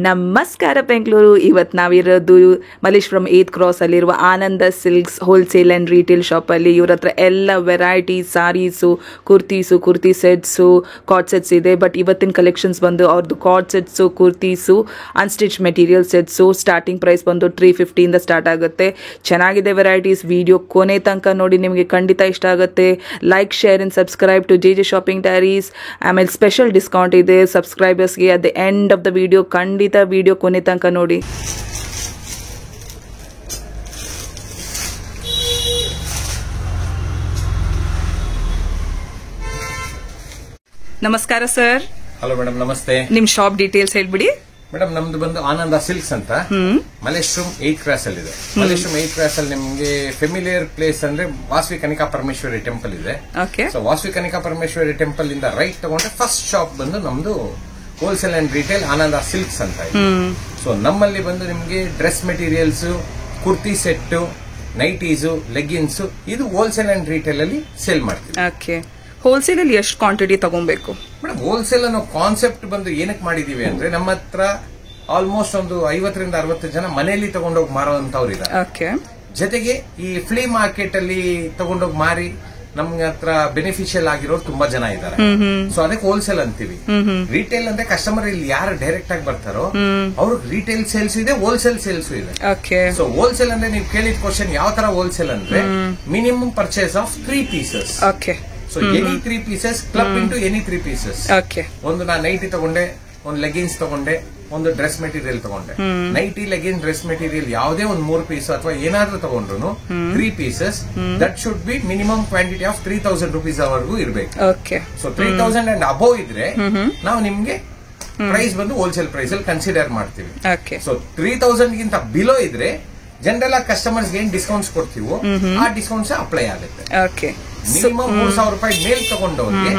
ನಮಸ್ಕಾರ ಬೆಂಗಳೂರು. ಇವತ್ತು ನಾವಿರೋದು ಮಲ್ಲೇಶ್ವರಂ 8th ಕ್ರಾಸ್ ಅಲ್ಲಿರುವ Ananda silks wholesale and retail ಶಾಪಲ್ಲಿ. ಇವ್ರ ಹತ್ರ ಎಲ್ಲ variety saris, kurti sets, cord sets ಇದೆ. ಬಟ್ ಇವತ್ತಿನ ಕಲೆಕ್ಷನ್ಸ್ ಬಂದು ಅವ್ರದ್ದು cord sets, kurtis, unstitch material sets starting price ಬಂದು 350 ಸ್ಟಾರ್ಟ್ ಆಗುತ್ತೆ. ಚೆನ್ನಾಗಿದೆ ವೆರೈಟೀಸ್. ವಿಡಿಯೋ ಕೊನೆ ತನಕ ನೋಡಿ, ನಿಮಗೆ ಖಂಡಿತ ಇಷ್ಟ ಆಗುತ್ತೆ. Like, share and subscribe to J shopping diaries. ಆಮೇಲೆ ಸ್ಪೆಷಲ್ ಡಿಸ್ಕೌಂಟ್ ಇದೆ ಸಬ್ಸ್ಕ್ರೈಬರ್ಸ್ಗೆ. At the end of the video ಖಂಡಿತ ವಿಡಿಯೋ ಕೊನೆ ತನಕ ನೋಡಿ. ನಮಸ್ಕಾರ ಸರ್. ಹಲೋ ಮೇಡಮ್, ನಮಸ್ತೆ. ನಿಮ್ ಶಾಪ್ ಡೀಟೇಲ್ಸ್ ಹೇಳ್ಬಿಡಿ. ಮೇಡಮ್, ನಮ್ದು ಬಂದು ಆನಂದ ಸಿಲ್ಕ್ಸ್ ಅಂತ ಮಲ್ಲೇಶ್ವರಂ 8th ಕ್ರಾಸ್ ಅಲ್ಲಿ ಇದೆ. ಮಲ್ಲೇಶ್ವರಂ 8th ಕ್ರಾಸ್ ಅಲ್ಲಿ ನಿಮ್ಗೆ ಫೆಮಿಲಿಯರ್ ಪ್ಲೇಸ್ ಅಂದ್ರೆ ವಾಸವಿ ಕನಿಕಾ ಪರಮೇಶ್ವರಿ ಟೆಂಪಲ್ ಇದೆ. ಸೊ ವಾಸವಿ ಕನಿಕಾ ಪರಮೇಶ್ವರಿ ಟೆಂಪಲ್ ಇಂದ ರೈಟ್ ತಗೊಂಡ್ರೆ ಫಸ್ಟ್ ಶಾಪ್ ಬಂದು ನಮ್ದು wholesale and retail Ananda silks ಅಂತ ಇದೆ. ಸೊ ನಮ್ಮಲ್ಲಿ ಬಂದು ನಿಮ್ಗೆ dress materials, kurti set, nighties, leggings ಇದು ಹೋಲ್ಸೇಲ್ ಅಂಡ್ ರಿಟೇಲ್ ಅಲ್ಲಿ ಸೇಲ್ ಮಾಡ್ತೀವಿ. ಹೋಲ್ಸೇಲ್ ಅಲ್ಲಿ ಎಷ್ಟು ಕ್ವಾಂಟಿಟಿ ತಗೊಬೇಕು ಮೇಡಮ್? ಹೋಲ್ಸೇಲ್ ಅನ್ನೋ ಕಾನ್ಸೆಪ್ಟ್ ಬಂದು ಏನಕ್ಕೆ ಮಾಡಿದೀವಿ ಅಂದ್ರೆ, ನಮ್ಮ ಹತ್ರ ಆಲ್ಮೋಸ್ಟ್ ಒಂದು 50 ರಿಂದ 60 ಜನ ಮನೆಯಲ್ಲಿ ತಗೊಂಡೋಗಿ ಮಾರುವಂತವ್ರು ಇದ್ದಾರೆ. ಜೊತೆಗೆ ಈ ಫ್ಲೀ ಮಾರ್ಕೆಟ್ ಅಲ್ಲಿ ತಗೊಂಡೋಗಿ ಮಾರಿ ನಮ್ಗೆ ಹತ್ರ ಬೆನಿಫಿಷಿಯಲ್ ಆಗಿರೋರು ತುಂಬಾ ಜನ ಇದ್ದಾರೆ. ಸೊ ಅದಕ್ಕೆ ಹೋಲ್ಸೇಲ್ ಅಂತೀವಿ. ರಿಟೇಲ್ ಅಂದ್ರೆ ಕಸ್ಟಮರ್ ಇಲ್ಲಿ ಯಾರು ಡೈರೆಕ್ಟ್ ಆಗಿ ಬರ್ತಾರೋ ಅವ್ರಿಗೆ ರಿಟೇಲ್ ಸೇಲ್ಸ್ ಇದೆ, ಹೋಲ್ಸೇಲ್ ಸೇಲ್ಸ್ ಇದೆ. ಸೊ ಹೋಲ್ಸೇಲ್ ಅಂದ್ರೆ ನೀವು ಕೇಳಿದ ಕ್ವಶನ್ ಯಾವ ತರ ಹೋಲ್ಸೇಲ್ ಅಂದ್ರೆ, minimum purchase of 3 pieces. So any 3 pieces club into any 3 pieces. ಒಂದು ನಾ ನೈಟಿ ತಗೊಂಡೆ, ಒಂದು ಲೆಗಿನ್ಸ್ ತಗೊಂಡೆ, ಒಂದು ಡ್ರೆಸ್ ಮೆಟೀರಿಯಲ್ ತಗೊಂಡೆ. ನೈಟಿ, ಲೆಗಿನ್, ಡ್ರೆಸ್ ಮೆಟೀರಿಯಲ್ ಯಾವುದೇ ಒಂದು 3 ಪೀಸ್ ಅಥವಾ ಏನಾದ್ರೂ ತಗೊಂಡ್ರು 3 pieces, that should be minimum quantity of 3000 rupees ಅವರೆಗೂ ಇರಬೇಕು. ಸೊ 3000 ಅಂಡ್ ಅಬೋವ್ ಇದ್ರೆ ನಾವು ನಿಮ್ಗೆ ಪ್ರೈಸ್ ಬಂದು ಹೋಲ್ಸೇಲ್ ಪ್ರೈಸ್ ಅಲ್ಲಿ ಕನ್ಸಿಡರ್ ಮಾಡ್ತೀವಿ. ಸೊ 3000 ಗಿಂತ ಬಿಲೋ ಇದ್ರೆ ಜನರಲ್ ಆಗಿ ಕಸ್ಟಮರ್ಸ್ ಏನ್ ಡಿಸ್ಕೌಂಟ್ಸ್ ಕೊಡ್ತೀವೋ ಆ ಡಿಸ್ಕೌಂಟ್ಸ್ ಅಪ್ಲೈ ಆಗುತ್ತೆ. ಮಿನಿಮಮ್ 3000 ರೂಪಾಯಿ ಮೇಲ್ ತಗೊಂಡವ್ರಿಗೆ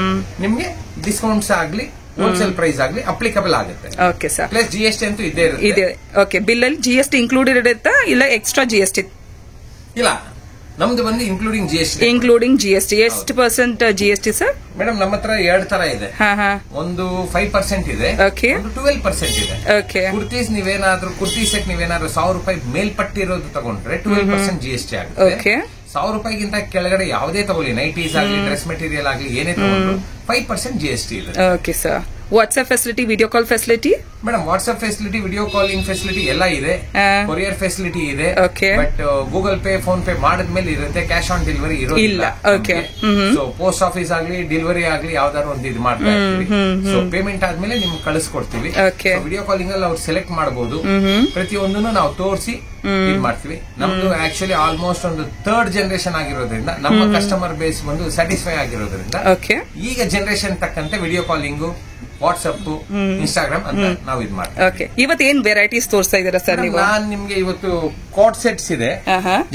ನಿಮ್ಗೆ ಡಿಸ್ಕೌಂಟ್ಸ್ ಆಗ್ಲಿ ಹೋಲ್ಸೇಲ್ ಪ್ರೈಸ್ ಆಗ್ಲಿ ಅಪ್ಲಿಕಬಲ್ ಆಗುತ್ತೆ. ಪ್ಲಸ್ GST ಅಂತೂ ಇದ್ದೇ ಇರುತ್ತೆ. ಬಿಲ್ ಅಲ್ಲಿ GST ಇನ್ಕ್ಲೂಡೆಡ್ ಇರುತ್ತಾ ಇಲ್ಲ ಎಕ್ಸ್ಟ್ರಾ GST? ಇಲ್ಲ, ನಮ್ದು ಬಂದು ಇನ್ಕ್ಲೂಡಿಂಗ್ GST. ಎಷ್ಟು ಪರ್ಸೆಂಟ್ GST ಸರ್? ಮೇಡಮ್, ನಮ್ಮ ಹತ್ರ 2 ತರ ಇದೆ. ಒಂದು 5% ಇದೆ, ಒಂದು 12% ಇದೆ. ಕುರ್ತೀಸ್ ನೀವೇನಾದ್ರೂ ಕುರ್ತಿ ಸೆಟ್ ನೀವೇನಾದ್ರೂ 1000 ರೂಪಾಯಿ ಮೇಲ್ಪಟ್ಟಿರೋದು ತಗೊಂಡ್ರೆ 12% GST ಆಗುತ್ತೆ. 1000 ರೂಪಾಯಿಗಿಂತ ಕೆಳಗಡೆ ಯಾವುದೇ ತಗೊಳ್ಳಿ, ನೈಟೀಸ್ ಆಗಲಿ, ಡ್ರೆಸ್ ಮೆಟೀರಿಯಲ್ ಆಗಲಿ, ಏನೇ ತಗೊಂಡ್ರು 5% GST ಇದೆ. Okay sir. WhatsApp facility, video call facility? Madam, WhatsApp facility, video calling facility ಎಲ್ಲ ಇದೆ. ಕೊರಿಯರ್ ಫೆಸಿಲಿಟಿ ಇದೆ. But Google pay, phone pay ಮಾಡಿದ್ಮೇಲೆ ಇರುತ್ತೆ, ಕ್ಯಾಶ್ ಆನ್ ಡೆಲಿವರಿ ಇರೋದಿಲ್ಲ. ಸೊ ಪೋಸ್ಟ್ ಆಫೀಸ್ ಆಗ್ಲಿ, ಡೆಲಿವರಿ ಆಗ್ಲಿ, ಯಾವ್ದಾದ್ರು ಒಂದು ಇದು ಮಾಡ್ತಾ ಇರ್ತೀವಿ. ಸೊ ಪೇಮೆಂಟ್ ಆದ್ಮೇಲೆ ನಿಮ್ಗೆ ಕಳಿಸ್ಕೊಡ್ತೀವಿ. ವಿಡಿಯೋ ಕಾಲಿಂಗ್ ಅಲ್ಲಿ ಅವ್ರು ಸೆಲೆಕ್ಟ್ ಮಾಡಬಹುದು. ಪ್ರತಿಯೊಂದನ್ನು ನಾವು ತೋರಿಸಿ ಇದು ಮಾಡ್ತೀವಿ. ನಮ್ದು ಆಕ್ಚುಲಿ ಆಲ್ಮೋಸ್ಟ್ ಒಂದು 3rd ಜನರೇಷನ್ ಆಗಿರೋದ್ರಿಂದ ನಮ್ಮ ಕಸ್ಟಮರ್ ಬೇಸ್ ಒಂದು ಸ್ಯಾಟಿಸ್ಫೈ ಆಗಿರೋದ್ರಿಂದ ಈಗ ಜನರೇಷನ್ ತಕ್ಕಂತೆ ವಿಡಿಯೋ ಕಾಲಿಂಗು, ವಾಟ್ಸ್ಆಪ್, ಇನ್ಸ್ಟಾಗ್ರಾಮ್ ಅಂತ ನಾವು ಇದು ಮಾಡ್ತೀವಿ. ಇವತ್ತು ಏನ್ ವೆರೈಟೀಸ್ ತೋರಿಸ್ತಾ ಇದ್ದೀರಾ ಸರ್ ನೀವು? ನಾನ್ ನಿಮ್ಗೆ ಇವತ್ತು ಕಾರ್ಡ್ ಸೆಟ್ಸ್ ಇದೆ,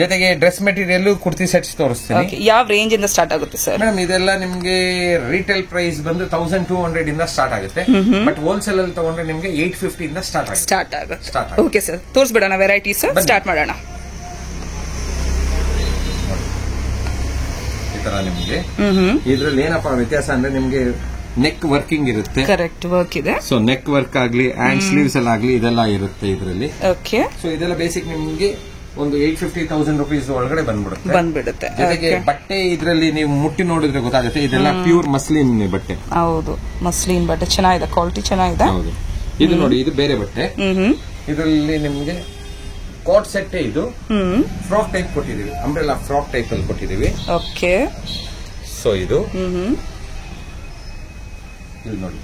ಜೊತೆಗೆ ಡ್ರೆಸ್ ಮೆಟೀರಿಯಲ್, ಕುರ್ತಿ ಸೆಟ್ಸ್ ತೋರಿಸ್ತೀನಿ. ಯಾವ ರೇಂಜ್ ಇಂದ ಸ್ಟಾರ್ಟ್ ಆಗುತ್ತೆ ಸರ್? ಮೇಡಮ್, ಇದೆಲ್ಲ ನಿಮ್ಗೆ ರಿಟೇಲ್ ಪ್ರೈಸ್ ಬಂದು 1200 ಇಂದ ಸ್ಟಾರ್ಟ್ ಆಗುತ್ತೆ. ಬಟ್ ಹೋಲ್ಸೇಲ್ ಅಲ್ಲಿ ತಗೊಂಡ್ರೆ ನಿಮ್ಗೆ 850 ಇಂದ ಸ್ಟಾರ್ಟ್ ಆಗುತ್ತೆ. ಓಕೆ ಸರ್, ತೋರಿಸ್ಬಿಡೋಣ ವೆರೈಟೀಸ್. ಸ್ಟಾರ್ಟ್ ಮಾಡೋಣ. ಈ ತರ ನಿಮ್ಗೆ ಇದ್ರಲ್ಲಿ ಏನಪ್ಪಾ ವ್ಯತ್ಯಾಸ ಅಂದ್ರೆ, ನಿಮ್ಗೆ ನೆಕ್ ವರ್ಕಿಂಗ್ ಇರುತ್ತೆ. ಕರೆಕ್ಟ್ ವರ್ಕ್ ಇದೆ. ಸೊ ನೆಕ್ ವರ್ಕ್ ಆಗ್ಲಿ, ಹ್ಯಾಂಡ್ ಸ್ಲೀವ್ಸ್ ಅಲ್ಲಿ ಆಗ್ಲಿ, ಇದೆಲ್ಲ ಇರುತ್ತೆ ಇದರಲ್ಲಿ. ಸೊ ಇದೆಲ್ಲ ಬೇಸಿಕ್ ನಿಮ್ಗೆ ಒಂದು 850,000 rupees ಒಳಗಡೆ ಬಂದ್ಬಿಡುತ್ತೆ. ಜೊತೆಗೆ ಬಟ್ಟೆ ಇದರಲ್ಲಿ ನೀವು ಮುಟ್ಟಿ ನೋಡಿದ್ರೆ ಗೊತ್ತಾಗುತ್ತೆ, ಇದೆಲ್ಲ ಪ್ಯೂರ್ ಮಸ್ಲಿನ್ ಬಟ್ಟೆ. ಹೌದು, ಮಸ್ಲಿನ್ ಬಟ್ಟೆ ಚೆನ್ನಾಗಿದೆ, ಕ್ವಾಲಿಟಿ ಚೆನ್ನಾಗಿದೆ. ಹೌದು. ಇದು ನೋಡಿ, ಇದು ಬೇರೆ ಬಟ್ಟೆ. ಇದರಲ್ಲಿ ನಿಮ್ಗೆ ಕೋಟ್ ಸೆಟ್, ಇದು ಫ್ರಾಕ್ ಟೈಪ್ ಕೊಟ್ಟಿದೀವಿ, ಅಂಬ್ರೆಲಾ ಫ್ರಾಕ್ ಟೈಪ್ ಅಲ್ಲಿ ಕೊಟ್ಟಿದೀವಿ. ಓಕೆ. ಸೊ ಇದು ನೋಡಿ,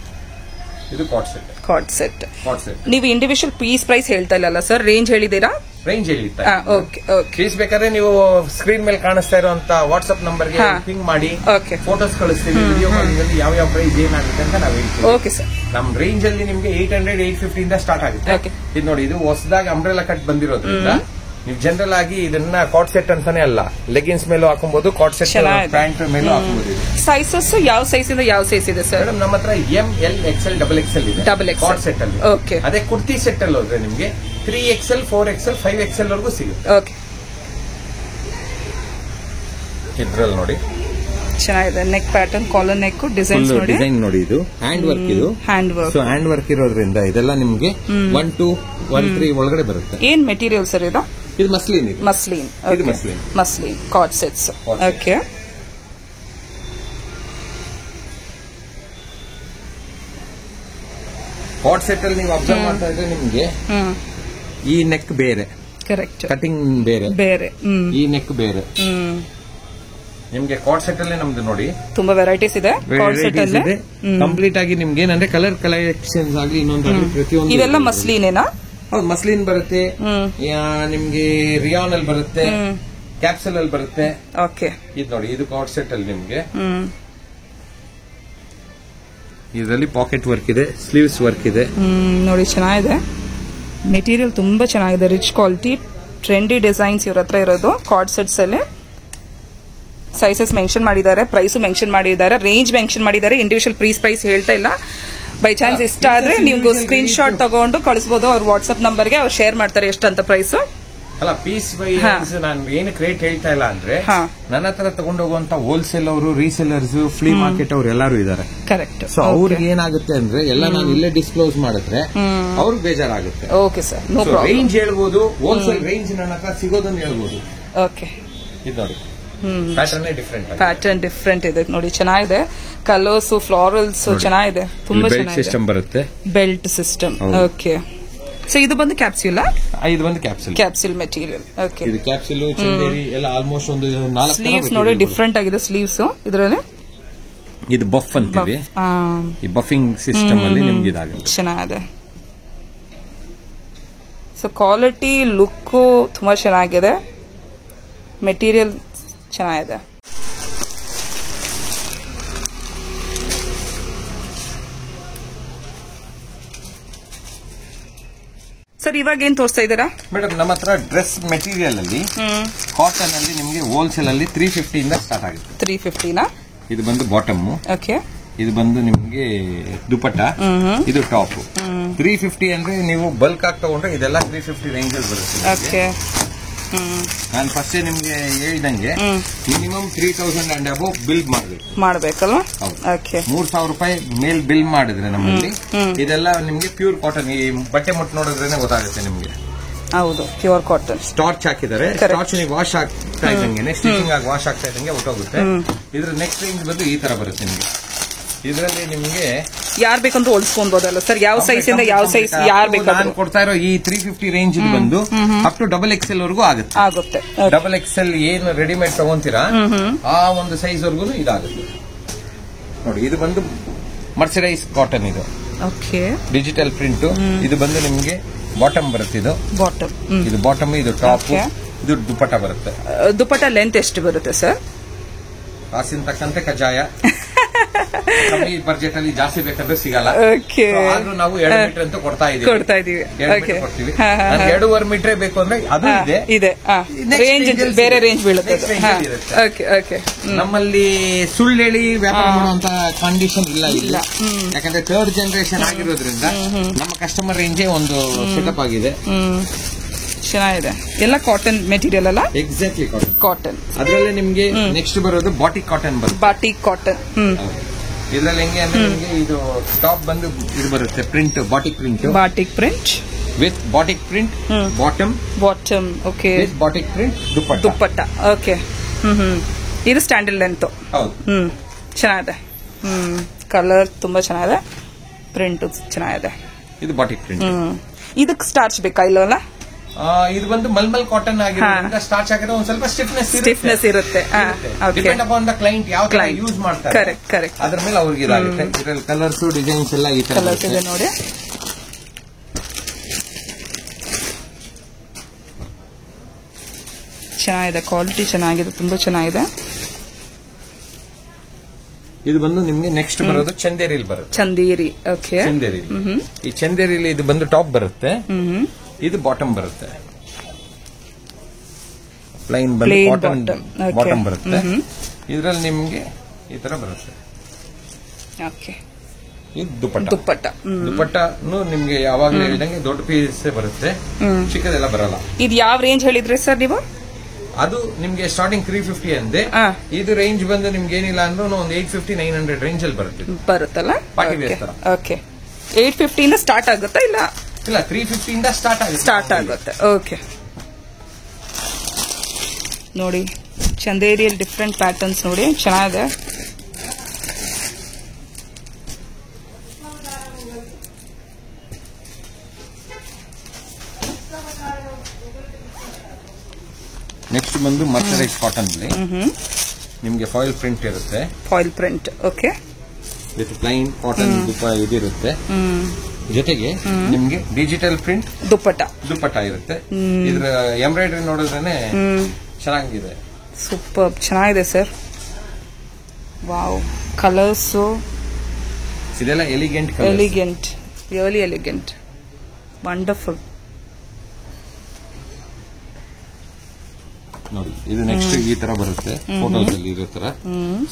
ಇದು ಕಾರ್ಡ್ ಸೆಟ್. ನೀವು ಇಂಡಿವಿಜುವಲ್ ಪೀಸ್ ಪ್ರೈಸ್ ಹೇಳ್ತಾ ಇಲ್ಲ ಸರ್, ರೇಂಜ್ ಹೇಳಿದೀರಾ? ರೇಂಜ್ ಹೇಳಿದ್ದೆ. ಪೀಸ್ ಬೇಕಾದ್ರೆ ನೀವು ಸ್ಕ್ರೀನ್ ಮೇಲೆ ಕಾಣಿಸ್ತಾ ಇರುವಂತ ವಾಟ್ಸ್ಆಪ್ ನಂಬರ್ಗೆ ಪಿಂಗ್ ಮಾಡಿ ಫೋಟೋಸ್ ಕಳಿಸ್ತೀವಿ. ವಿಡಿಯೋ ಕಾಲಿಂಗ್ ಅಲ್ಲಿ ಯಾವ ಪ್ರೈಸ್ ಏನಾಗುತ್ತೆ ಅಂತ ನಾವು ಹೇಳ್ತೀವಿ. Okay sir. ನಮ್ ರೇಂಜ್ ಅಲ್ಲಿ ನಿಮ್ಗೆ 800, 850 ಇಂದ ಸ್ಟಾರ್ಟ್ ಆಗುತ್ತೆ. ಇದು ನೋಡಿ, ಇದು ಹೊಸದಾಗಿ ಅಂಬ್ರೆಲಾ ಕಟ್ ಬಂದಿರೋದ್ರಿಂದ ನೀವು ಜನರಲ್ ಆಗಿ ಇದನ್ನ ಕಾರ್ಡ್ ಸೆಟ್ ಅಂತಾನೆ ಅಲ್ಲ, ಲೆಗಿನ್ಸ್ ಮೇಲೂ ಹಾಕಬಹುದು, ಕಾರ್ಡ್ ಸೆಟ್ ಪ್ಯಾಂಟ್ ಮೇಲೂ ಹಾಕಬಹುದು. ಸೈಜಸ್ ಯಾವ ಸೈಜ್ ಇಂದ ಯಾವ ಸೈಜ್ ಇದೆ ಸರ್? ನಮ್ಮ ಹತ್ರ M, L, XL, XXL ಇದೆ ಕಾರ್ಡ್ ಸೆಟ್ ಅಲ್ಲಿ. ಅದೇ ಕುರ್ತಿ ಸೆಟ್ ಅಲ್ಲಿ ಹೋದ್ರೆ ನಿಮ್ಗೆ 3XL, 4XL, 5XL ವರೆಗೂ ಸಿಗುತ್ತೆ. ಓಕೆ. ಇದ್ರಲ್ಲಿ ನೋಡಿ, ಚೆನ್ನಾಗಿದೆ. Neck pattern, collar neck design ನೋಡಿ. ಡಿಸೈನ್ ನೋಡಿ, ಇದು ಹ್ಯಾಂಡ್ ವರ್ಕ್. ಇದು hand work. So hand work ಇರೋದ್ರಿಂದ ಇದೆಲ್ಲ ನಿಮ್ಗೆ 1 2 1 3 ಒಳಗಡೆ ಬರುತ್ತೆ. ಏನ್ ಮೆಟೀರಿಯಲ್ ಸರ್ ಇದು? ಇದು ಮಸ್ಲಿನ್. ಮಸ್ಲಿನ್. ಇದು muslin. Muslin card sets. Okay. Card set ಅಲ್ಲಿ ನೀವು ಅಬ್ಸರ್ವ್ ಮಾಡ್ತಾ ಇದ್ರೆ ನಿಮ್ಗೆ ಈ ನೆಕ್ ಬೇರೆ, ಕರೆಕ್ಟ್, ಕಟಿಂಗ್ ಬೇರೆ ಬೇರೆ, ಈ ನೆಕ್ ಬೇರೆ. ನಿಮ್ಗೆ ಕಾರ್ಡ್ ಸೆಟ್ ಅಲ್ಲಿ ನಮ್ದು ನೋಡಿ ತುಂಬಾ ವೆರೈಟೀಸ್ ಇದೆ. ಕಾರ್ಡ್ ಸೆಟ್ ಅಲ್ಲಿ ಕಂಪ್ಲೀಟ್ ಆಗಿ ನಿಮ್ಗೆ ಏನಂದ್ರೆ ಕಲರ್ ಕಲೆಕ್ಷನ್ಸ್ ಆಗಲಿ ಇನ್ನೊಂದಾಗಲಿ ಪ್ರತಿಯೊಂದು. ಇವೆಲ್ಲ ಮಸ್ಲಿನೇನಾ? ಹೌದು, ಮಸ್ಲಿನ್ ಬರುತ್ತೆ, ನಿಮ್ಗೆ ರಿಯಾನ್ ಅಲ್ಲಿ ಬರುತ್ತೆ, ಕ್ಯಾಪ್ಸಲ್ ಅಲ್ಲಿ ಬರುತ್ತೆ. ಓಕೆ. ಇದು ನೋಡಿ, ಇದು ಕಾರ್ಡ್ ಸೆಟ್ ಅಲ್ಲಿ ನಿಮ್ಗೆ ಇದರಲ್ಲಿ ಪಾಕೆಟ್ ವರ್ಕ್ ಇದೆ, ಸ್ಲೀವ್ಸ್ ವರ್ಕ್ ಇದೆ. ನೋಡಿ ಚೆನ್ನಾಗಿದೆ. ಮೆಟೀರಿಯಲ್ ತುಂಬಾ ಚೆನ್ನಾಗಿದೆ, ರಿಚ್ ಕ್ವಾಲಿಟಿ, ಟ್ರೆಂಡಿ ಡಿಸೈನ್ಸ್ ಇವ್ರ ಹತ್ರ ಇರೋದು. ಕಾರ್ಡ್ ಸೆಟ್ಸ್ ಅಲ್ಲಿ ಸೈಜಸ್ ಮೆನ್ಷನ್ ಮಾಡಿದ್ದಾರೆ, ಪ್ರೈಸ್ ಮೆನ್ಷನ್ ಮಾಡಿದ್ದಾರೆ, ರೇಂಜ್ ಮೆನ್ಷನ್ ಮಾಡಿದ್ದಾರೆ. ಇಂಡಿವಿಜುವಲ್ ಪ್ರೈಸ್ ಹೇಳ್ತಾ ಇಲ್ಲ. ಬೈ ಚಾನ್ಸ್ ಇಷ್ಟ ಆದ್ರೆ ನೀವು ಸ್ಕ್ರೀನ್ ಶಾಟ್ ತಗೊಂಡು ಕಳಿಸಬಹುದು. ಅವ್ರ ವಾಟ್ಸ್ಆಪ್ ನಂಬರ್ಗೆ ಅವ್ರು ಶೇರ್ ಮಾಡ್ತಾರೆ ಎಷ್ಟಂತ ಪ್ರೈಸ್. ಅಲ್ಲ, ಪೀಸ್ ಬೈ ನಾನು ಏನಕ್ಕೆ ರೇಟ್ ಹೇಳ್ತಾ ಇಲ್ಲ ಅಂದ್ರೆ, ನನ್ನ ಹತ್ರ ತಗೊಂಡು ಹೋಗುವಂತ ಹೋಲ್ಸೇಲ್ ಅವರು, ರೀಸೇಲರ್ಸ್, ಫ್ಲೀ ಮಾರ್ಕೆಟ್ ಅವರು ಎಲ್ಲರೂ ಇದಾರೆ. ಕರೆಕ್ಟ್. ಸೊ ಅವ್ರಿಗೆ ಏನಾಗುತ್ತೆ ಅಂದ್ರೆ ಎಲ್ಲ ನಾನು ಇಲ್ಲೇ ಡಿಸ್ಕ್ಲೋಸ್ ಮಾಡಿದ್ರೆ ಅವ್ರಿಗೆ ಬೇಜಾರಾಗುತ್ತೆ. Okay sir, no problem. Range ಹೇಳ್ಬೋದು, ಹೋಲ್ಸೇಲ್ ರೇಂಜ್ ನನ್ನ ಹತ್ರ ಸಿಗೋದನ್ನ ಹೇಳ್ಬೋದು. ಓಕೆ. ಇದು ನೋಡಿ, ಪ್ಯಾಟರ್ನ್ ಡಿಫ್ರೆಂಟ್ ಇದೆ ನೋಡಿ, ಚೆನ್ನಾಗಿದೆ. ಕಲರ್ಸ್, ಫ್ಲಾರಲ್ಸ್ ಚೆನ್ನಾಗಿದೆ, ತುಂಬಾ ಚೆನ್ನಾಗಿದೆ. ಸಿಸ್ಟಮ್ ಬರುತ್ತೆ, ಬೆಲ್ಟ್ ಸಿಸ್ಟಮ್. ಓಕೆ. ಸೊ ಇದು ಬಂದು ಕ್ಯಾಪ್ಸ್ಯೂಲ್. ಇದು ಬಂದು ಕ್ಯಾಪ್ಸೂಲ್ ಮೆಟೀರಿಯಲ್. ಓಕೆ. ಇದು ಕ್ಯಾಪ್ಸೂಲ್, ಚಂದೇರಿ ಎಲ್ಲ ಆಲ್ಮೋಸ್ಟ್ ಒಂದು 4 ಸ್ಲೀವ್ಸ್ ನೋಡಿ, ಡಿಫ್ರೆಂಟ್ ಆಗಿದೆ ಸ್ಲೀವ್ಸ್ ಇದರಲ್ಲಿ. ಇದು ಬಫ್ ಅಂತೀವಿ. ಈ ಬಫಿಂಗ್ ಸಿಸ್ಟಮ್ ಅಲ್ಲಿ ನಿಮ್ಗೆ ಇದಾಗುತ್ತೆ. ಚೆನ್ನಾಗಿದೆ. ಸೊ ಕ್ವಾಲಿಟಿ, ಲುಕ್ ತುಂಬಾ ಚೆನ್ನಾಗಿದೆ, ಮೆಟೀರಿಯಲ್ ಚೆನ್ನಾಗಿದೆ. ಸರ್ ಇವಾಗ ಏನ್ ತೋರಿಸ್ತಾ ಇದ್ದೀರಾ? ಮೇಡಮ್, ನಮ್ಮ ಹತ್ರ ಡ್ರೆಸ್ ಮೆಟೀರಿಯಲ್ ಅಲ್ಲಿ ಕಾಟನ್ ಅಲ್ಲಿ ನಿಮ್ಗೆ ಹೋಲ್ಸೇಲ್ ಅಲ್ಲಿ 350 ಇಂದ ಸ್ಟಾರ್ಟ್ ಆಗುತ್ತೆ. 350 ನಾ? ಇದು ಬಂದು ಬಾಟಮ್. ಓಕೆ. ಇದು ಬಂದು ನಿಮ್ಗೆ ದುಪಟ್ಟ, ಇದು ಟಾಪ್. 350 ಅಂದ್ರೆ ನೀವು ಬಲ್ಕ್ ಆಗಿ ತಗೊಂಡ್ರೆ ಇದೆಲ್ಲ 350 ರೇಂಜ್ ಅಲ್ಲಿ ಬರುತ್ತೆ. ಓಕೆ. ನಾನು ಫಸ್ಟ್ ನಿಮ್ಗೆ ಹೇಳಿದಂಗೆ ಮಿನಿಮಮ್ 3000 ಅಂಡ್ ಅಬೌವ್ ಬಿಲ್ ಮಾಡ್ಬೇಕಲ್ವಾ? ಓಕೆ. 3000 ರೂಪಾಯಿ ಮೇಲ್ ಬಿಲ್ ಮಾಡಿದ್ರೆ ನಮ್ಮಲ್ಲಿ ಇದೆಲ್ಲ ನಿಮ್ಗೆ ಪ್ಯೂರ್ ಕಾಟನ್. ಈ ಬಟ್ಟೆ ಮುಟ್ಟು ನೋಡಿದ್ರೇನೆ ಗೊತ್ತಾಗುತ್ತೆ ನಿಮ್ಗೆ. ಹೌದು, ಪ್ಯೂರ್ ಕಾಟನ್. ಸ್ಟಾರ್ಚ್ ಹಾಕಿದ್ದಾರೆ, ಸ್ಟಾರ್ಚ್ ವಾಶ್ ಆಗ್ತಾ ಇದ್ದಂಗೆ, ಸ್ಟಿಚಿಂಗ್ ಆಗಿ ವಾಶ್ ಆಗ್ತಾ ಇದ್ದಂಗೆ ಹೊಟ್ಟೋಗುತ್ತೆ. ಇದ್ರ ನೆಕ್ಸ್ಟ್ ರೇಂಜ್ ಬಂದು ಈ ತರ ಬರುತ್ತೆ ನಿಮ್ಗೆ. ಇದರಲ್ಲಿ ನಿಮ್ಗೆ ಯಾರು ಬೇಕಂತ ಹೊಲಿಸ್ಕೊಬಹುದಲ್ಲ ಸರ್? ಯಾವ ಸೈಜ್ ಇಂದ ಯಾವ ಸೈಜ್ ಯಾರು ಬೇಕಾದ್ರೂ ನಾನು ಕೊಡ್ತಾ ಇರೋ ಈ 350 ರೇಂಜ್ ಬಂದು ಅಪ್ ಟು XXL ವರೆಗೂ ಆಗುತ್ತೆ. XXL ಏನು ರೆಡಿಮೇಡ್ ತಗೊಂತೀರಾ ಆ ಒಂದು ಸೈಜ್ ವರ್ಗು ಇದಾಗುತ್ತೆ ನೋಡಿ. ಇದು ಬಂದು ಮರ್ಸರೈಸ್ ಕಾಟನ್, ಇದು ಓಕೆ, ಡಿಜಿಟಲ್ ಪ್ರಿಂಟ್. ಇದು ಬಂದು ನಿಮ್ಗೆ ಬಾಟಮ್ ಬರುತ್ತೆ. ಇದು ಬಾಟಮ್, ಇದು ಬಾಟಮ್, ಇದು ಟಾಪ್, ಇದು ದುಪಟ್ಟ ಬರುತ್ತೆ. ದುಪಟ್ಟ ಲೆಂತ್ ಎಷ್ಟು ಬರುತ್ತೆ ಸರ್? ಕಾಸಿನ ತಕ್ಕಂತೆ ಕಜ್ಜಾಯ. ಕಮ್ಮಿ ಬಜೆಟ್ ಅಲ್ಲಿ ಜಾಸ್ತಿ ಬೇಕಾದ್ರೆ ಸಿಗಲ್ಲ. ಆದ್ರೂ ನಾವು 2 ಮೀಟರ್ ಅಂತ ಕೊಡ್ತಾ ಇದೀವಿ. 2.5 ಮೀಟರ್ ಬೇಕು ಅಂದ್ರೆ ಅದು ಇದೆ. ರೇಂಜ್ ಬೇರೆ ರೇಂಜ್ ಬೀಳುತ್ತೆ. ನಮ್ಮಲ್ಲಿ ಸುಳ್ಳು ಹೇಳಿ ವ್ಯಾಪಾರ ಮಾಡುವಂತ ಕಂಡೀಷನ್ ಇಲ್ಲ. ಯಾಕಂದ್ರೆ 3rd ಜನರೇಷನ್ ಆಗಿರೋದ್ರಿಂದ ನಮ್ಮ ಕಸ್ಟಮರ್ ರೇಂಜೇ ಒಂದು ಸೆಟಪ್ ಆಗಿದೆ. ಚೆನ್ನಾಗಿದೆ. ಎಲ್ಲ ಕಾಟನ್ ಮೆಟೀರಿಯಲ್ ಅಲ್ಲ? Exactly cotton. ಅದರಲ್ಲಿ ನಿಮ್ಗೆ ನೆಕ್ಸ್ಟ್ ಬರೋದು ಬಾಟಿಕ್ ಕಾಟನ್ ಬರುತ್ತೆ. Batik cotton. ಇದ್ರಲ್ಲಿ ಹೆಂಗೆ ಅಂದ್ರೆ ನಿಮ್ಗೆ ಇದು ಟಾಪ್ ಬಂದು ಇದು ಬರುತ್ತೆ print, batik print with batik print bottom. Okay. With batik print dupatta. Okay. ಇದು ಸ್ಟ್ಯಾಂಡರ್ಡ್ ಲೆಂತ್. ಹೌದು. ಚೆನ್ನಾಗಿದೆ. ಕಲರ್ ತುಂಬಾ ಚೆನ್ನಾಗಿದೆ, ಪ್ರಿಂಟ್ ಚೆನ್ನಾಗಿದೆ. ಇದು ಬಾಟಿಕ್ ಪ್ರಿಂಟ್. ಇದಕ್ಕೆ ಸ್ಟಾರ್ಚ್ ಬೇಕಾ ಇಲ್ಲವಲ್ಲ? ಇದು ಬಂದು ಮಲ್ಮಲ್ ಕಾಟನ್ ಆಗಿರೋದ್ರಿಂದ ಸ್ಟಾರ್ಚ್ ಆಗಿರೋ ಒಂದ್ ಸ್ವಲ್ಪ ಸ್ಟಿಫ್ನೆಸ್ ಇರುತ್ತೆ. ಡಿಪೆಂಡ್ ಅಪಾನ್ ದ ಕ್ಲೈಂಟ್ ಯಾವ ತರ ಯೂಸ್ ಮಾಡ್ತಾರೆ, ಕರೆಕ್ಟ್. ಅದ್ರ ಮೇಲೆ ಅವ್ರಿಗೆ ಇದಾಗುತ್ತೆ. ಇದರಲ್ಲಿ ಕಲರ್ಸ್, ಡಿಸೈನ್ಸ್ ಎಲ್ಲ ಈ ತರ ಇದೆ ನೋಡಿ. ಚೆನ್ನಾಗಿದೆ, ಕ್ವಾಲಿಟಿ ಚೆನ್ನಾಗಿದೆ, ತುಂಬಾ ಚೆನ್ನಾಗಿದೆ. ಇದು ಬಂದು ನಿಮ್ಗೆ ನೆಕ್ಸ್ಟ್ ಬರೋದು ಚಂದೇರಿಲ್ ಬರುತ್ತೆ. ಚಂದೇರಿ. ಓಕೆ. ಚಂದೇರಿ. ಈ ಚಂದೇರಿಲಿ ಇದು ಬಂದು ಟಾಪ್ ಬರುತ್ತೆ, ಇದು ಬಾಟಮ್ ಬರುತ್ತೆ. ಪ್ಲೈನ್ ಬಂದು ಕಾಟನ್ ಬಾಟಮ್ ಬರುತ್ತೆ. ಇದರಲ್ಲಿ ನಿಮ್ಗೆ ಈ ತರ ಬರುತ್ತೆ. ಓಕೆ. ಇದು ದುಪಟ್ಟನು ನಿಮ್ಗೆ ಯಾವಾಗಲೂ ಹೇಳಿದಂಗೆ ದೊಡ್ಡ ಪೀಸ್ ಬರುತ್ತೆ, ಚಿಕ್ಕದೆಲ್ಲ ಬರಲ್ಲ. ಇದು ಯಾವ ರೇಂಜ್ ಹೇಳಿದ್ರಿ ಸರ್ ನೀವು? ಅದು ನಿಮ್ಗೆ ಸ್ಟಾರ್ಟಿಂಗ್ 350 ಅಂದೆ. ಇದು ರೇಂಜ್ ಬಂದು ನಿಮ್ಗೆ ಏನಿಲ್ಲ ಅಂದ್ರೆ ಒಂದು 850-900 ರೇಂಜ್ ಅಲ್ಲಿ ಬರುತ್ತಲ್ಲ ಪಾರ್ಟಿ ವೇರ್ ತರ. ಓಕೆ 850 ಇಂದ ಸ್ಟಾರ್ಟ್ ಆಗುತ್ತಾ? ಇಲ್ಲ 350 ಇಂದ ಸ್ಟಾರ್ಟ್ ಆಗುತ್ತೆ. ಓಕೆ ನೋಡಿ ಚಂದೇರಿಯಲ್ಲಿ ಡಿಫ್ರೆಂಟ್ ಪ್ಯಾಟರ್ನ್ಸ್ ನೋಡಿ ಚೆನ್ನಾಗಿದೆ. ನೆಕ್ಸ್ಟ್ ಬಂದು ಮರ್ಸರೈಸ್ ಕಾಟನ್ ನಿಮ್ಗೆ ಫಾಯಿಲ್ ಪ್ರಿಂಟ್ ಇರುತ್ತೆ. Foil print okay with plain cotton ಇದಿರುತ್ತೆ. ಜೊತೆಗೆ ನಿಮ್ಗೆ ಡಿಜಿಟಲ್ ಪ್ರಿಂಟ್ ದುಪ್ಪಟ್ಟ ಇರುತ್ತೆ. ಇದ್ರ ಎಂಬ್ರಾಯ್ಡರಿ ನೋಡಿದ್ರೆ ಚೆನ್ನಾಗಿದೆ. ಸೂಪರ್ ಚೆನ್ನಾಗಿದೆ ಸರ್. ವಾವ್ ಕಲರ್ಸ್ ಇದೆಲ್ಲ ಎಲಿಗೆಂಟ್ ರಿಯಲಿ ಎಲಿಗೆಂಟ್ ವಂಡರ್ಫುಲ್. ನೋಡಿ ಇದು ನೆಕ್ಸ್ಟ್ ಈ ತರ ಬರುತ್ತೆ. ಫೋಟೋಸ್ ಅಲ್ಲಿ ಇರೋ ತರ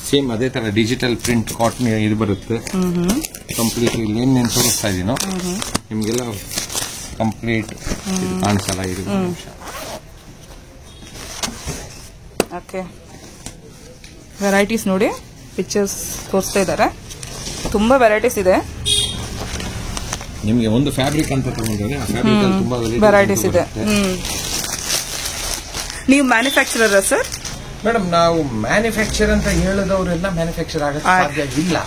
ಸೇಮ್ ಅದೇ ತರ ಡಿಜಿಟಲ್ ಪ್ರಿಂಟ್ ಕಾಟನ್ ಇದು ಬರುತ್ತೆ. ಕಂಪ್ಲೀಟ್ ಇಲ್ಲಿ ಏನೇನು ತೋರಿಸ್ತಾ ಇದೀನೋ ನಿಮ್ಗೆಲ್ಲ ಕಂಪ್ಲೀಟ್ ಕಾಣಿಸಲ್ಲ. ಇದು ಓಕೆ ವೆರೈಟೀಸ್ ನೋಡಿ ಪಿಕ್ಚರ್ಸ್ ತೋರಿಸ್ತಾ ಇದ್ದಾರೆ. ತುಂಬಾ ವೆರೈಟೀಸ್ ಇದೆ. ನಿಮ್ಗೆ ಒಂದು ಫ್ಯಾಬ್ರಿಕ್ ಅಂತ ತಗೊಂಡ್ರೆ ಆ ಫ್ಯಾಬ್ರಿಕ್ ಅಲ್ಲಿ ತುಂಬಾ ವೆರೈಟೀಸ್ ಇದೆ. ನೀವು ಮ್ಯಾನುಫ್ಯಾಕ್ಚರರ್ ಸರ್? ಮೇಡಮ್ ನಾವು ಮ್ಯಾನುಫ್ಯಾಕ್ಚರ್ ಅಂತ ಹೇಳದವರೆಲ್ಲ ಮ್ಯಾನುಫ್ಯಾಕ್ಚರ್ ಆಗಕ್ಕೆ ಸಾಧ್ಯ ಇಲ್ಲ.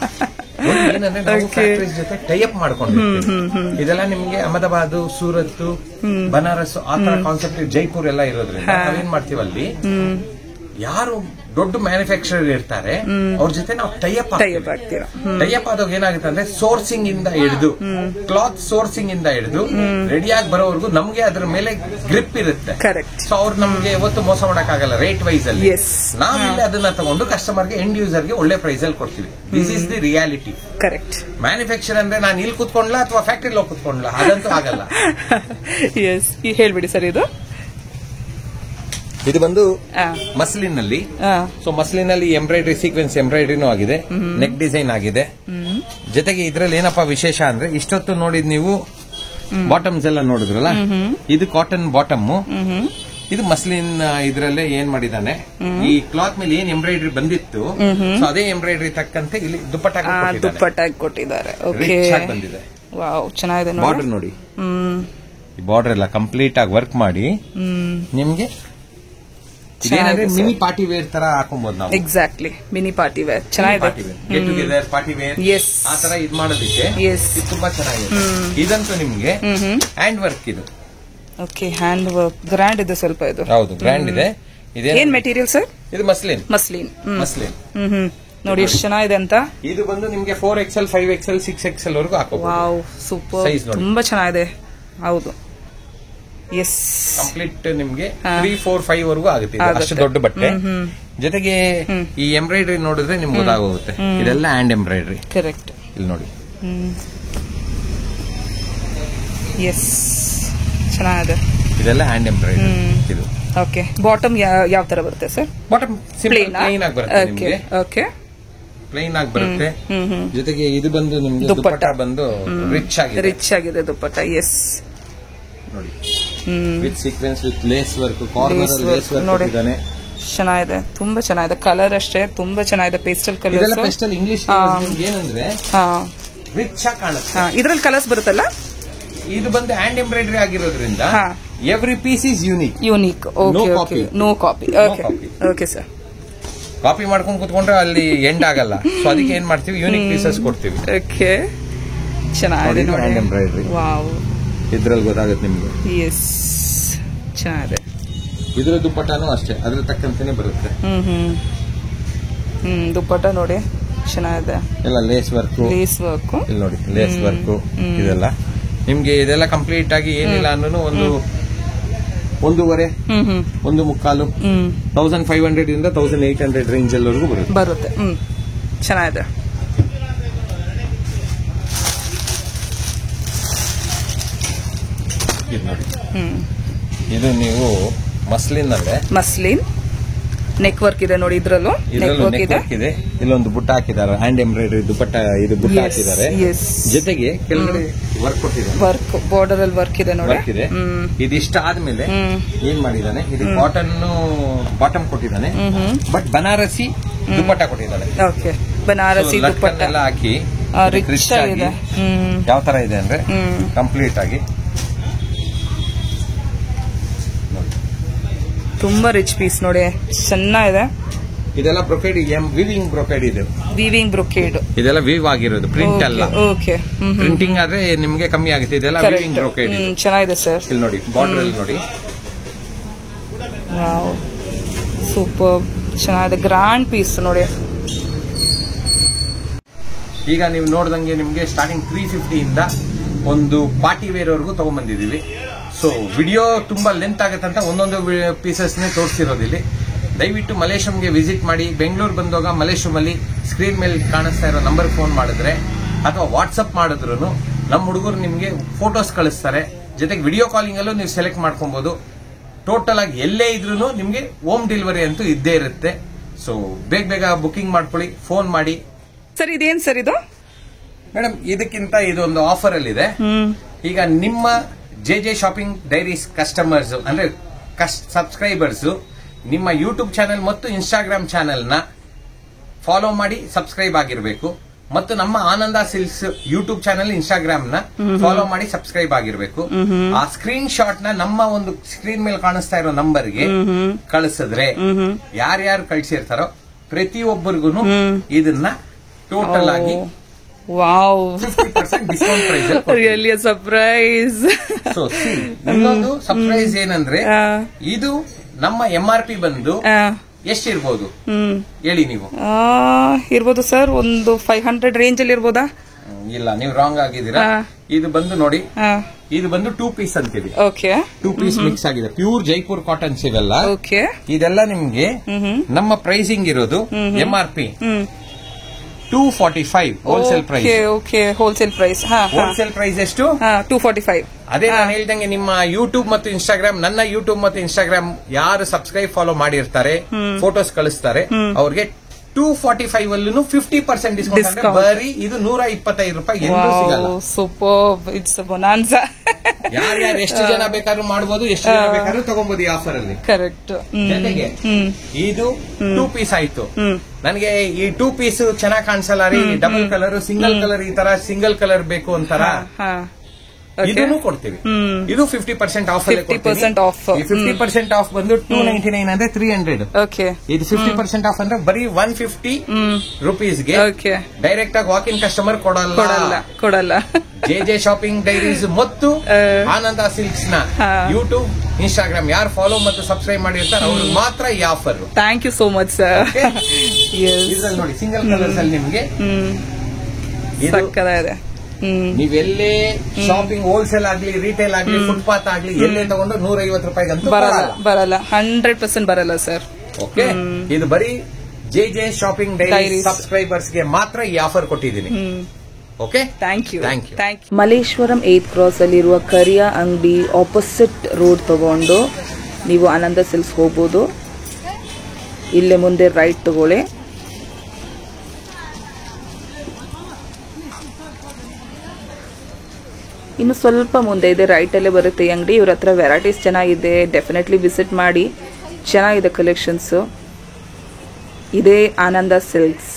ಏನಂದ್ರೆ ನಾವು ಫ್ಯಾಕ್ಟರೀಸ್ ಜೊತೆ ಟೈಅಪ್ ಮಾಡ್ಕೊಂಡಿರ್ತೀವಿ. ಇದೆಲ್ಲ ನಿಮ್ಗೆ ಅಹಮದಾಬಾದ್, ಸೂರತ್, ಬನಾರಸ್ ಆ ತರ ಕಾನ್ಸೆಪ್ಟ್, ಜೈಪುರ್ ಎಲ್ಲ ಇರೋದ್ರಿಂದ ನಾವೇನ್ ಮಾಡ್ತೀವಿ ಅಲ್ಲಿ ಯಾರು ದೊಡ್ಡ ಮ್ಯಾನುಫ್ಯಾಕ್ಚರರ್ ಇರ್ತಾರೆ ಅವ್ರ ಜೊತೆ ನಾವು ಟೈಅಪ್ ಆಗ್ತೀವಿ. ಟೈಅಪ್ ಆದಾಗ ಏನಾಗುತ್ತೆ ಅಂದ್ರೆ ಸೋರ್ಸಿಂಗ್ ಇಂದ ಹಿಡಿದು ಕ್ಲಾತ್ ಸೋರ್ಸಿಂಗ್ ಇಂದ ಹಿಡಿದು ರೆಡಿಯಾಗಿ ಬರೋವರೆಗೂ ನಮ್ಗೆ ಅದ್ರ ಮೇಲೆ ಗ್ರಿಪ್ ಇರುತ್ತೆ. ಸೊ ಅವ್ರು ನಮ್ಗೆ ಯಾವತ್ತು ಮೋಸ ಮಾಡಕ್ಕಾಗಲ್ಲ ರೇಟ್ ವೈಸ್ ಅಲ್ಲಿ. ನಾವಿಲ್ಲಿ ಅದನ್ನ ತಗೊಂಡು ಕಸ್ಟಮರ್ಗೆ ಎಂಡ್ ಯೂಸರ್ಗೆ ಒಳ್ಳೆ ಪ್ರೈಸ್ ಅಲ್ಲಿ ಕೊಡ್ತೀವಿ. This is the reality. Correct. Manufacture ಅಂದ್ರೆ ನಾನು ಇಲ್ಲಿ ಕುತ್ಕೊಂಡ್ಲಾ ಅಥವಾ ಫ್ಯಾಕ್ಟರಿಲಿ ಹೋಗಿ ಕುತ್ಕೊಂಡ್ಲಾ ಅದಂತೂ ಆಗಲ್ಲ. ಎಸ್ ಹೇಳ್ಬಿಡಿ ಸರ್. ಇದು ಬಂದು ಮಸ್ಲಿನ್ ನಲ್ಲಿ. ಸೊ ಮಸ್ಲಿನ್ ಅಲ್ಲಿ ಎಂಬ್ರಾಯ್ಡರಿ ಸೀಕ್ವೆನ್ಸ್ ಎಂಬ್ರಾಯ್ಡರಿನೂ ಆಗಿದೆ, ನೆಕ್ ಡಿಸೈನ್ ಆಗಿದೆ. ಜೊತೆಗೆ ಇದ್ರಲ್ಲಿ ಏನಪ್ಪಾ ವಿಶೇಷ ಅಂದ್ರೆ ಇಷ್ಟೊತ್ತು ನೋಡಿದ್ ನೀವು ಬಾಟಮ್ಸ್ ಎಲ್ಲ ನೋಡಿದ್ರಲ್ಲ, ಇದು ಕಾಟನ್ ಬಾಟಮ್, ಇದು ಮಸ್ಲಿನ್. ಇದ್ರಲ್ಲೇ ಏನ್ ಮಾಡಿದಾನೆ ಈ ಕ್ಲಾತ್ ಮೇಲೆ ಏನ್ ಎಂಬ್ರಾಯ್ಡರಿ ಬಂದಿತ್ತು ಸೊ ಅದೇ ಎಂಬ್ರಾಯ್ಡರಿ ತಕ್ಕಂತೆ ಇಲ್ಲಿ ದುಪ್ಪಟ್ಟ ಕೊಟ್ಟಿದ್ದಾರೆ. ಬಂದಿದೆ. ಚೆನ್ನಾಗಿದೆ ಬಾರ್ಡರ್ ನೋಡಿ. ಈ ಬಾರ್ಡರ್ ಎಲ್ಲ ಕಂಪ್ಲೀಟ್ ಆಗಿ ವರ್ಕ್ ಮಾಡಿ ನಿಮ್ಗೆ ಮಿನಿ ಪಾರ್ಟಿ ವೇರ್ ತರ ಹಾಕೊಬಹುದು ನಾವು. ಎಕ್ಸಾಕ್ಟ್ಲಿ ಮಿನಿ ಪಾರ್ಟಿ ವೇರ್ ಚೆನ್ನಾಗಿದೆ. ಗೆಟ್ ಟುಗೆದರ್ ಪಾರ್ಟಿ ವೇರ್ ಆ ತರ ಇದು ಮಾಡೋದಕ್ಕೆ ಇದು ತುಂಬಾ ಚೆನ್ನಾಗಿದೆ. ಇದಂತೂ ನಿಮ್ಗೆ ಹ್ಯಾಂಡ್ ವರ್ಕ್ ಇದು. ಓಕೆ ಹ್ಯಾಂಡ್ ವರ್ಕ್ ಗ್ರ್ಯಾಂಡ್ ಇದೆ ಸ್ವಲ್ಪ. ಇದು ಹೌದು ಗ್ರ್ಯಾಂಡ್ ಇದೆ. ಏನ್ ಮೆಟೀರಿಯಲ್ ಸರ್? ಇದು ಮಸ್ಲಿನ್. ನೋಡಿ ಎಷ್ಟು ಚೆನ್ನಾಗಿದೆ ಅಂತ. ಇದು ಬಂದು ನಿಮ್ಗೆ 4XL 5XL 6XL ವರೆಗೂ ಹಾಕೋಬಹುದು. ವಾವ್ ಸೂಪರ್, ತುಂಬಾ ಚೆನ್ನಾಗಿದೆ. ಹೌದು ಎಸ್ ಕಂಪ್ಲೀಟ್ ನಿಮ್ಗೆ 3, 4, 5 ವರೆಗೂ ಆಗುತ್ತೆ. ಅಷ್ಟು ದೊಡ್ಡ ಬಟ್ಟೆ. ಜೊತೆಗೆ ಈ ಎಂಬ್ರಾಯ್ಡರಿ ನೋಡಿದ್ರೆ ನಿಮ್ಗೆ ಗೊತ್ತಾಗೋಗುತ್ತೆ ಇದೆಲ್ಲ ಹ್ಯಾಂಡ್ ಎಂಬ್ರಾಯ್ಡರಿ. ಕರೆಕ್ಟ್. ಇಲ್ಲಿ ನೋಡಿ ಎಸ್ ಚೆನ್ನಾಗಿದೆ. ಇದೆಲ್ಲ ಹ್ಯಾಂಡ್ ಎಂಬ್ರಾಯ್ಡರಿ. ಇದು ಓಕೆ. ಬಾಟಮ್ ಯಾವ ತರ ಬರುತ್ತೆ ಸರ್? ಬಾಟಮ್ ಪ್ಲೇನ್ ಆಗಿ ಬರುತ್ತೆ ನಿಮ್ಗೆ. ಓಕೆ ಪ್ಲೇನ್ ಆಗಿ ಬರುತ್ತೆ. ಜೊತೆಗೆ ಇದು ಬಂದು ನಿಮ್ಗೆ ದುಪ್ಪಟ್ಟ ಬಂದು ರಿಚ್ ಆಗಿದೆ ದುಪ್ಪಟ್ಟ. ಎಸ್ ನೋಡಿ with sequence with lace work, corner lace work ಇದಾನೆ. ಚೆನ್ನಾಗಿದೆ, ತುಂಬಾ ಚೆನ್ನಾಗಿದೆ. ಕಲರ್ ಅಷ್ಟೇ ತುಂಬಾ ಚೆನ್ನಾಗಿದೆ. Pastel colour. ಇದೆಲ್ಲ ಪೇಸ್ಟಲ್ ಇಂಗ್ಲಿಷ್ ಏನಂದ್ರೆ ರಿಚ್ ಆಗಿ ಕಾಣುತ್ತೆ. ಇದ್ರಲ್ಲಿ ಕಲರ್ಸ್ ಬರುತ್ತಲ್ಲ. ಇದು ಬಂದು ಹ್ಯಾಂಡ್ ಎಂಬ್ರಾಯ್ಡರಿ ಆಗಿರೋದ್ರಿಂದ every piece is unique. No copy. Okay sir. Copy ಮಾಡ್ಕೊಂಡು ಕುತ್ಕೊಂಡ್ರೆ ಅಲ್ಲಿ ಎಂಡ್ ಆಗಲ್ಲ. ಸೊ ಅದಕ್ಕೆ ಏನ್ ಮಾಡ್ತೀವಿ, ಯೂನಿಕ್ ಪೀಸಸ್ ಕೊಡ್ತೀವಿ. ಓಕೆ ಚೆನ್ನಾಗಿದೆ. Hand embroidery. ವಾವ್ ಇದ್ರಲ್ಲಿ ಗೊತ್ತಾಗುತ್ತೆ ನಿಮ್ಗೆ. ಎಸ್ ಚೆನ್ನಾಗಿದೆ. ಇದ್ರ ದುಪ್ಪಟ್ಟನೂ ಅಷ್ಟೇ ಅದ್ರ ತಕ್ಕಂತಾನೆ ಬರುತ್ತೆ. ದುಪ್ಪಟ್ಟ ನೋಡಿ ಚೆನ್ನಾಗಿದೆ. ಎಲ್ಲ ಲೇಸ್ ವರ್ಕ್. ಇಲ್ಲಿ ನೋಡಿ ಲೇಸ್ ವರ್ಕ್ ಇದೆಲ್ಲ ನಿಮ್ಗೆ. ಇದೆಲ್ಲ ಕಂಪ್ಲೀಟ್ ಆಗಿ ಏನಿಲ್ಲ ಅಂದ್ರೂ ಒಂದು 1.5 1.25 1500 ಇಂದ 1800 ರೇಂಜ್ ಎಲ್ಲವರೆಗೂ ಬರುತ್ತೆ. ಚೆನ್ನಾಗಿದೆ. ಇದು ನೀವು ಮಸ್ಲಿನ್ ನೆಕ್ ವರ್ಕ್ ಇದೆ ನೋಡಿ, ಇದ್ರಲ್ಲೂ ನೆಕ್ ವರ್ಕ್ ಇದೆ. ಇಲ್ಲೊಂದು ಬುಟ್ಟ ಹಾಕಿದ್ದಾರೆ, ಹ್ಯಾಂಡ್ ಎಂಬ್ರಾಯ್ಡರಿ ದುಪಟ್ಟ ಇದು ಬುಟ್ಟ ಹಾಕಿದ್ದಾರೆ. ಜೊತೆಗೆ ಕೆಳಗಡೆ ವರ್ಕ್ ಕೊಟ್ಟಿದ್ದಾರೆ, ವರ್ಕ್ ಬಾರ್ಡರ್ ಅಲ್ಲಿ ವರ್ಕ್ ಇದೆ ನೋಡಿ. ವರ್ಕ್ ಇದೆ. ಇದಿಷ್ಟ ಆದ್ಮೇಲೆ ಏನ್ ಮಾಡಿದಾನೆ, ಇದು ಕಾಟನ್ ಬಾಟಮ್ ಕೊಟ್ಟಿದ್ದಾನೆ, ಬಟ್ ಬನಾರಸಿ ದುಪಟ್ಟ ಕೊಟ್ಟಿದ್ದಾನೆ. ಓಕೆ, ಬನಾರಸಿ ದುಪಟ್ಟ ಎಲ್ಲ ಹಾಕಿ ರಿಚ್ ಆಗಿದೆ. ಯಾವ ತರ ಇದೆ ಅಂದ್ರೆ ಕಂಪ್ಲೀಟ್ ಆಗಿ ತುಂಬಾ ರಿಚ್ ಪೀಸ್ ನೋಡಿ, ಚೆನ್ನಾಗಿದೆ. ಇದೆಲ್ಲ ಬ್ರೊಕೇಡ್, ವಿವಿಂಗ್ ಬ್ರೊಕೇಡ್ ಇದೆ. ವಿವಿಂಗ್ ಬ್ರೊಕೇಡ್ ಇದೆಲ್ಲ ವಿವ್ ಆಗಿರೋದು, ಪ್ರಿಂಟ್ ಅಲ್ಲ. ಓಕೆ, ಪ್ರಿಂಟಿಂಗ್ ಆದ್ರೆ ನಿಮ್ಗೆ ಕಮ್ಮಿ ಆಗುತ್ತೆ. ಇದೆಲ್ಲ ವಿವಿಂಗ್ ಬ್ರೊಕೇಡ್. ಚೆನ್ನಾಗಿದೆ ಸರ್. ಇಲ್ಲಿ ನೋಡಿ, ಬಾರ್ಡರ್ ಅಲ್ಲಿ ನೋಡಿ, ಸೂಪರ್ ಚೆನ್ನಾಗಿದೆ, ಗ್ರ್ಯಾಂಡ್ ಪೀಸ್ ನೋಡಿ. ಈಗ ನೀವು ನೋಡ್ದಂಗೆ ನಿಮ್ಗೆ ಸ್ಟಾರ್ಟಿಂಗ್ 350 ಇಂದ ಒಂದು ಪಾರ್ಟಿ ವೇರ್ ವರೆಗೂ ತಗೊಂಡ್ಬಂದಿದೀವಿ. ಸೊ ವಿಡಿಯೋ ತುಂಬಾ ಲೆಂತ್ ಆಗತ್ತಂತ ಒಂದೊಂದು ಪೀಸಸ್ ತೋರಿಸ್ತಿರೋದಿಲ್ಲಿ. ದಯವಿಟ್ಟು ಮಲೇಶ್ವರಂಗೆ ವಿಸಿಟ್ ಮಾಡಿ. ಬೆಂಗಳೂರು ಬಂದಾಗ ಮಲೇಶ್ವರಮಲ್ಲಿ ಸ್ಕ್ರೀನ್ ಮೇಲೆ ಕಾಣಿಸ್ತಾ ಇರೋ ನಂಬರ್ ಫೋನ್ ಮಾಡಿದ್ರೆ ಅಥವಾ ವಾಟ್ಸಪ್ ಮಾಡಿದ್ರು ನಮ್ಮ ಹುಡುಗರು ನಿಮ್ಗೆ ಫೋಟೋಸ್ ಕಳಿಸ್ತಾರೆ. ಜೊತೆಗೆ ವಿಡಿಯೋ ಕಾಲಿಂಗ್ ಅಲ್ಲೂ ನೀವು ಸೆಲೆಕ್ಟ್ ಮಾಡ್ಕೊಬಹುದು. ಟೋಟಲ್ ಆಗಿ ಎಲ್ಲೇ ಇದ್ರೂ ನಿಮ್ಗೆ ಹೋಮ್ ಡೆಲಿವರಿ ಅಂತೂ ಇದ್ದೇ ಇರುತ್ತೆ. ಸೊ ಬೇಗ ಬುಕಿಂಗ್ ಮಾಡ್ಕೊಳ್ಳಿ, ಫೋನ್ ಮಾಡಿ. ಸರ್ ಇದೇನ್ ಸರ್ ಇದು? ಮೇಡಮ್, ಇದಕ್ಕಿಂತ ಇದೊಂದು ಆಫರ್ ಅಲ್ಲಿ ಇದೆ. ಈಗ ನಿಮ್ಮ ಜೆ ಶಾಪಿಂಗ್ ಡೈರೀಸ್ ಕಸ್ಟಮರ್ಸ್ ಅಂದ್ರೆ ಸಬ್ಸ್ಕ್ರೈಬರ್ಸ್ ನಿಮ್ಮ ಯೂಟ್ಯೂಬ್ ಚಾನೆಲ್ ಮತ್ತು ಇನ್ಸ್ಟಾಗ್ರಾಮ್ ಚಾನೆಲ್ ನ ಫಾಲೋ ಮಾಡಿ ಸಬ್ಸ್ಕ್ರೈಬ್ ಆಗಿರಬೇಕು. ಮತ್ತು ನಮ್ಮ ಆನಂದ ಸಿಲ್ಕ್ಸ್ ಯೂಟ್ಯೂಬ್ ಚಾನೆಲ್ ಇನ್ಸ್ಟಾಗ್ರಾಮ್ ನ ಫಾಲೋ ಮಾಡಿ ಸಬ್ಸ್ಕ್ರೈಬ್ ಆಗಿರಬೇಕು. ಆ ಸ್ಕ್ರೀನ್ ಶಾಟ್ ನ ನಮ್ಮ ಒಂದು ಸ್ಕ್ರೀನ್ ಮೇಲೆ ಕಾಣಿಸ್ತಾ ಇರೋ ನಂಬರ್ಗೆ ಕಳಿಸಿದ್ರೆ ಯಾರ್ಯಾರು ಕಳಿಸಿರ್ತಾರೋ ಪ್ರತಿಯೊಬ್ಬರಿಗೂ ಇದನ್ನ ಟೋಟಲ್ ಆಗಿ wow 50% discount price. Really surprise. So ಇನ್ನೊಂದು ಸರ್ಪ್ರೈಸ್ ಏನಂದ್ರೆ ಇದು ನಮ್ಮ MRP ಬಂದು ಎಷ್ಟಿರ್ಬೋದು ಹೇಳಿ ನೀವು? ಇರ್ಬೋದು ಸರ್, ಒಂದು 500 ರೇಂಜ್ ಅಲ್ಲಿ ಇರ್ಬೋದಾ? ಇಲ್ಲ, ನೀವು ರಾಂಗ್ ಆಗಿದ್ದೀರಾ. ಇದು ಬಂದು ನೋಡಿ, ಇದು ಬಂದು 2 ಪೀಸ್ ಅಂತೀವಿ. ಓಕೆ, 2 ಪೀಸ್ ಮಿಕ್ಸ್ ಆಗಿದೆ. ಪ್ಯೂರ್ ಜೈಪುರ್ ಕಾಟನ್ಸ್ ಇವೆಲ್ಲ. ಓಕೆ, ಇದೆಲ್ಲ ನಿಮ್ಗೆ ನಮ್ಮ ಪ್ರೈಸಿಂಗ್ ಇರೋದು MRP 245 wholesale price. Okay, wholesale price. Wholesale price ಎಷ್ಟು? 245. ಅದೇ ನಾನು ಹೇಳ್ದಂಗೆ ನಿಮ್ಮ ಯೂಟ್ಯೂಬ್ ಮತ್ತು ಇನ್ಸ್ಟಾಗ್ರಾಮ್, ನನ್ನ ಯೂಟ್ಯೂಬ್ ಮತ್ತು ಇನ್ಸ್ಟಾಗ್ರಾಮ್ ಯಾರು ಸಬ್ಸ್ಕ್ರೈಬ್ ಫಾಲೋ ಮಾಡಿರ್ತಾರೆ, ಫೋಟೋಸ್ ಕಳಿಸ್ತಾರೆ, ಅವ್ರಿಗೆ 245 ಅಲ್ಲೂ 50% ಡಿಸ್ಕೌಂಟ್. ಬರೀ ಇದು 125 ರೂಪಾಯಿ ಎಲ್ಲೂ ಸಿಗಲ್ಲ. Super, it's bonanza. ಯಾರ್ಯಾರು ಎಷ್ಟು ಜನ ಬೇಕಾದ್ರೂ ಮಾಡಬಹುದು, ಎಷ್ಟು ಜನ ಬೇಕಾದ್ರೂ ತಗೊಬಹುದು ಈ ಆಫರ್ ಅಲ್ಲಿ. ಕರೆಕ್ಟ್. ಜೊತೆಗೆ ಇದು 2 ಪೀಸ್ ಆಯ್ತು. ನನಗೆ ಈ 2 ಪೀಸ್ ಚೆನ್ನಾಗಿ ಕಾಣಿಸಲ್ಲ ರೀ, ಡಬಲ್ ಕಲರ್, ಸಿಂಗಲ್ ಕಲರ್, ಈ ತರ ಸಿಂಗಲ್ ಕಲರ್ ಬೇಕು ಅಂತಾರ, ಇದನ್ನು ಕೊಡ್ತೀವಿ. ಇದು 50% ಆಫ್. 50% ಆಫ್. 50% ಆಫ್ ಬಂದು 299 ಅಂದ್ರೆ 300. ಓಕೆ, ಇದು 50% ಆಫ್ ಅಂದ್ರೆ ಬರೀ 150 ರೂಪೀಸ್ಗೆ ಡೈರೆಕ್ಟ್ ಆಗಿ ವಾಕ್ ಇನ್ ಕಸ್ಟಮರ್ ಕೊಡಲ್ಲ. ಜೆ ಶಾಪಿಂಗ್ ಡೈರೀಸ್ ಮತ್ತು ಆನಂದ ಸಿಲ್ಕ್ಸ್ ನ ಯೂಟ್ಯೂಬ್, ಇನ್ಸ್ಟಾಗ್ರಾಮ್ ಯಾರು ಫಾಲೋ ಮತ್ತು ಸಬ್ಸ್ಕ್ರೈಬ್ ಮಾಡಿರ್ತಾರೆ ಅವ್ರಿಗೆ ಮಾತ್ರ ಈ offer. Thank you so much sir. ಇದ್ರಲ್ಲಿ ನೋಡಿ, ಸಿಂಗಲ್ ಕಲರ್ಸ್ ಅಲ್ಲಿ ನಿಮ್ಗೆ ಸಕ್ಕತ್ತಾಗಿದೆ. ನೀವೆಲ್ಲೇ ಶಾಪಿಂಗ್ ಹೋಲ್ಸೇಲ್ ಆಗ್ಲಿ, ರಿಟೇಲ್ ಆಗ್ಲಿ, ಫುಟ್ಪಾತ್ ಆಗ್ಲಿ, ಎಲ್ಲೇ ತಗೊಂಡು 150 ರೂಪಾಯಿಗಂತೂ ಬರಲ್ಲ. 100% ಬರಲ್ಲ ಸರ್. ಓಕೆ, ಇದು ಬರೀ ಜೆ ಶಾಪಿಂಗ್ ಡೈರಿ ಸಬ್ಸ್ಕ್ರೈಬರ್ಸ್ ಗೆ ಮಾತ್ರ ಈ ಆಫರ್ ಕೊಟ್ಟಿದ್ದೀನಿ. Okay, thank you. Malleshwaram 8th cross ಅಲ್ಲಿರುವ ಕರಿಯ ಅಂಗಡಿ ಆಪೋಸಿಟ್ ರೋಡ್ ತಗೊಂಡು ನೀವು ಆನಂದ ಸಿಲ್ಕ್ಸ್ ಹೋಗ್ಬೋದು. ಇಲ್ಲೇ ಮುಂದೆ ರೈಟ್ ತಗೊಳ್ಳಿ. ಇನ್ನು ಸ್ವಲ್ಪ ಮುಂದೆ ಇದೆ, ರೈಟ್ ಅಲ್ಲೇ ಬರುತ್ತೆ ಈ ಅಂಗಡಿ. ಇವ್ರ ಹತ್ರ ವೆರೈಟೀಸ್ ಚೆನ್ನಾಗಿದೆ, ಡೆಫಿನೆಟ್ಲಿ ವಿಸಿಟ್ ಮಾಡಿ. ಚೆನ್ನಾಗಿದೆ ಕಲೆಕ್ಷನ್ಸ್. ಇದೇ ಆನಂದ ಸಿಲ್ಕ್ಸ್.